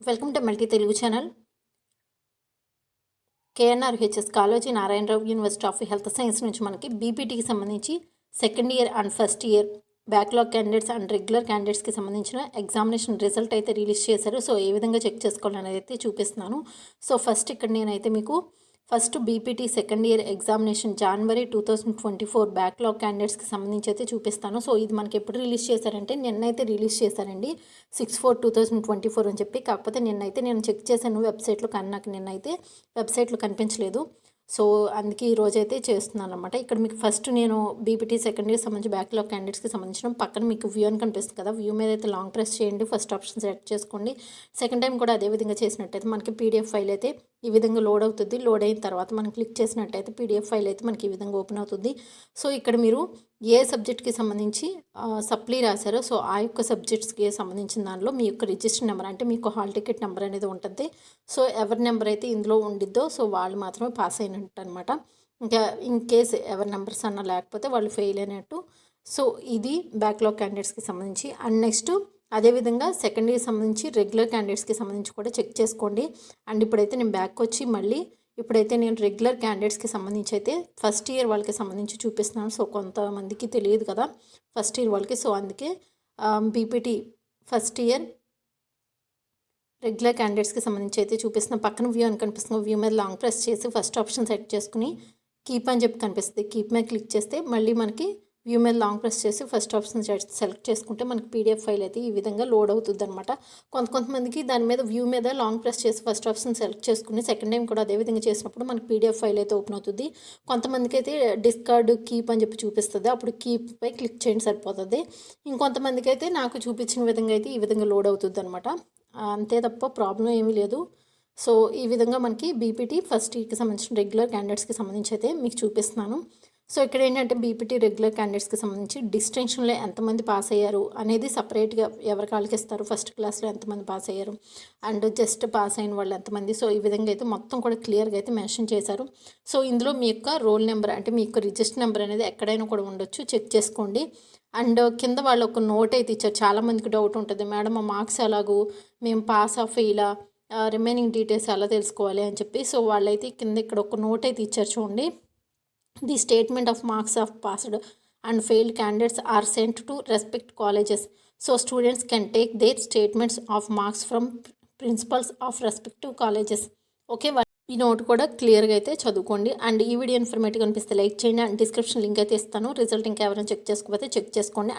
Welcome to multi Telugu channel. KNRHS Kaloji Narayanarao university of health science నుంచి మనకి బీపీటీకి సంబంధించి second year and first year backlog candidates and regular క్యాండిడేట్స్కి సంబంధించిన ఎగ్జామినేషన్ రిజల్ట్ అయితే రిలీజ్ చేశారు. సో ఏ విధంగా చెక్ చేసుకోవాలనేది అయితే చూపిస్తున్నాను. సో ఫస్ట్ ఇక్కడ నేనైతే మీకు first BPT second year examination జనవరి 2024 బ్యాక్లాగ్ క్యాండిడేట్స్కి సంబంధించి అయితే చూపిస్తాను. సో ఇది మనకి ఎప్పుడు రిలీజ్ చేశారంటే నిన్నైతే రిలీజ్ చేశారండి, 6/4/2024 అని చెప్పి. కాకపోతే నిన్నైతే నేను చెక్ చేశాను వెబ్సైట్లో, కానీ నాకు నిన్నైతే వెబ్సైట్లో కనిపించలేదు. సో అందుకే ఈ రోజైతే చేస్తున్నాను అనమాట. ఇక్కడ మీకు ఫస్ట్ నేను బీపీటీ సెకండ్ ఇయర్ సంబంధించి బ్యాక్లాగ్ క్యాండిడేట్స్కి సంబంధించిన పక్కన మీకు వ్యూ అని కనిపిస్తుంది కదా, వ్యూ మీద అయితే లాంగ్ ప్రెస్ చేయండి, ఫస్ట్ ఆప్షన్ సెలెక్ట్ చేసుకోండి. సెకండ్ టైం కూడా అదే విధంగా చేసినట్టయితే మనకి పీడిఎఫ్ ఫైల్ అయితే ఈ విధంగా లోడ్ అవుతుంది. లోడ్ అయిన తర్వాత మనం క్లిక్ చేసినట్టయితే పీడిఎఫ్ ఫైల్ అయితే మనకి ఈ విధంగా ఓపెన్ అవుతుంది. సో ఇక్కడ మీరు ఏ సబ్జెక్ట్కి సంబంధించి సప్లీ రాశారో సో ఆ యొక్క సబ్జెక్ట్స్కి సంబంధించిన దానిలో మీ యొక్క రిజిస్టర్ నెంబర్ అంటే మీకు హాల్ టికెట్ నెంబర్ అనేది ఉంటుంది. సో ఎవరి నెంబర్ అయితే ఇందులో ఉండిద్దో సో వాళ్ళు మాత్రమే పాస్ అయినట్టు అనమాట. ఇంకా ఇన్ కేస్ ఎవరి నెంబర్స్ అన్నా లేకపోతే వాళ్ళు ఫెయిల్ అయినట్టు. సో ఇది బ్యాక్లాగ్ క్యాండిడేట్స్కి సంబంధించి. అండ్ నెక్స్ట్ అదేవిధంగా సెకండ్ ఇయర్ సంబంధించి రెగ్యులర్ క్యాండిడేట్స్కి సంబంధించి కూడా చెక్ చేసుకోండి. అండ్ ఇప్పుడైతే నేను బ్యాక్ వచ్చి మళ్ళీ ఇప్పుడైతే నేను రెగ్యులర్ క్యాండిడేట్స్కి సంబంధించి అయితే ఫస్ట్ ఇయర్ వాళ్ళకి సంబంధించి చూపిస్తున్నాను. సో కొంతమందికి తెలియదు కదా ఫస్ట్ ఇయర్ వాళ్ళకి, సో అందుకే బీపీటీ ఫస్ట్ ఇయర్ రెగ్యులర్ క్యాండిడేట్స్కి సంబంధించి అయితే చూపిస్తున్నాను. పక్కన వ్యూ అని కనిపిస్తుంది, వ్యూ మీద లాంగ్ ప్రెస్ చేసి ఫస్ట్ ఆప్షన్ సెట్ చేసుకుని కీప్ అని చెప్పి కనిపిస్తుంది, కీప్ మీద క్లిక్ చేస్తే మళ్ళీ మనకి వ్యూ మీద లాంగ్ ప్రెస్ చేసి ఫస్ట్ ఆప్షన్ సెలెక్ట్ చేసుకుంటే మనకి పీడిఎఫ్ ఫైల్ అయితే ఈ విధంగా లోడ్ అవుతుంది అనమాట. కొంతమందికి దాని మీద వ్యూ మీద లాంగ్ ప్రెస్ చేసి ఫస్ట్ ఆప్షన్ సెలెక్ట్ చేసుకుని సెకండ్ టైం కూడా అదే విధంగా చేసినప్పుడు మనకి పీడిఎఫ్ ఫైల్ అయితే ఓపెన్ అవుతుంది. కొంతమందికి అయితే డిస్కార్డ్ కీప్ అని చెప్పి చూపిస్తుంది, అప్పుడు కీప్ పై క్లిక్ చేయండి సరిపోతుంది. ఇంకొంతమందికి అయితే నాకు చూపించిన విధంగా అయితే ఈ విధంగా లోడ్ అవుతుంది అనమాట. అంతే తప్ప ప్రాబ్లం ఏమీ లేదు. సో ఈ విధంగా మనకి బీపీటీ ఫస్ట్ ఇయర్కి సంబంధించిన రెగ్యులర్ క్యాండిడేట్స్కి సంబంధించి అయితే మీకు చూపిస్తున్నాను. సో ఇక్కడ ఏంటంటే బీపీటీ రెగ్యులర్ క్యాండిడేట్స్కి సంబంధించి డిస్టింక్షన్లో ఎంతమంది పాస్ అయ్యారు అనేది సపరేట్గా ఎవరికి వాళ్ళకి ఇస్తారు. ఫస్ట్ క్లాస్లో ఎంతమంది పాస్ అయ్యారు అండ్ జస్ట్ పాస్ అయిన వాళ్ళు ఎంతమంది, సో ఈ విధంగా అయితే మొత్తం కూడా క్లియర్గా అయితే మెన్షన్ చేశారు. సో ఇందులో మీ యొక్క రోల్ నెంబర్ అంటే మీ యొక్క రిజిస్టర్ నెంబర్ అనేది ఎక్కడైనా కూడా ఉండొచ్చు, చెక్ చేసుకోండి. అండ్ కింద వాళ్ళు ఒక నోట్ అయితే ఇచ్చారు. చాలామందికి డౌట్ ఉంటుంది, మేడం మా మార్క్స్ ఎలాగూ, మేము పాస్ ఆఫ్ ఇలా రిమైనింగ్ డీటెయిల్స్ ఎలా తెలుసుకోవాలి అని చెప్పి. సో వాళ్ళైతే కింద ఇక్కడ ఒక నోట్ అయితే ఇచ్చారు చూడండి. The statement of marks of passed and failed candidates are sent to respective colleges. So students can take their statements of marks from principals of respective colleges. Okay, ఈ నోట్ కూడా క్లియర్గా అయితే చదువుకోండి. అండ్ ఈ video informative అనిపిస్తే like చేయండి. And description link అయితే ఇస్తాను. రిజల్ట్ ఇంకా ఎవరైనా చెక్ చేసుకోకపోతే చెక్ చేసుకోండి. అండ్